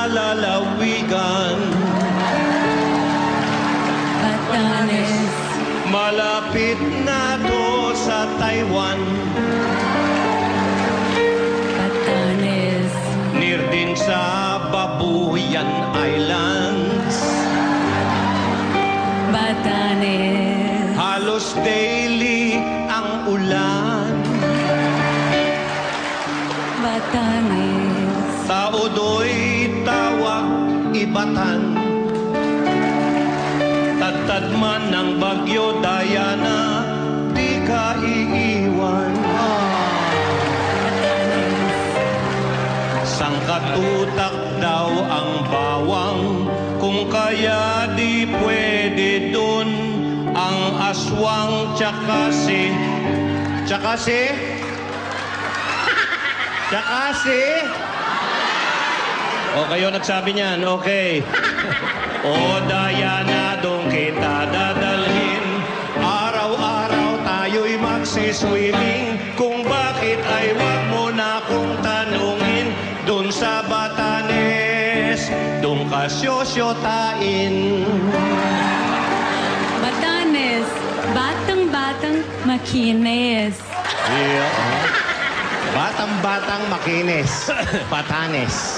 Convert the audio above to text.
lalawigan. Batanes, Malapit na to sa Taiwan. Batanes, Near din sa Babuyan Islands. Batanes, Halos daily ang ulan. Batanes, Tao do'y tawa, ibatan. Tagtad man ng bagyo, Diana, di ka iiwan. Sangkatutak daw ang bawang, kung kaya di pwede dun ang aswang tsaka si... O kayo nagsabi niyan, okay. O Diana, doon kita dadalhin. Araw-araw tayo'y magsiswimming. Kung bakit ay wag mo na akong tanungin. Doon sa Batanes, doon ka sosyotain. Batanes, batang-batang makinis. Batang-batang makinis. Batanes.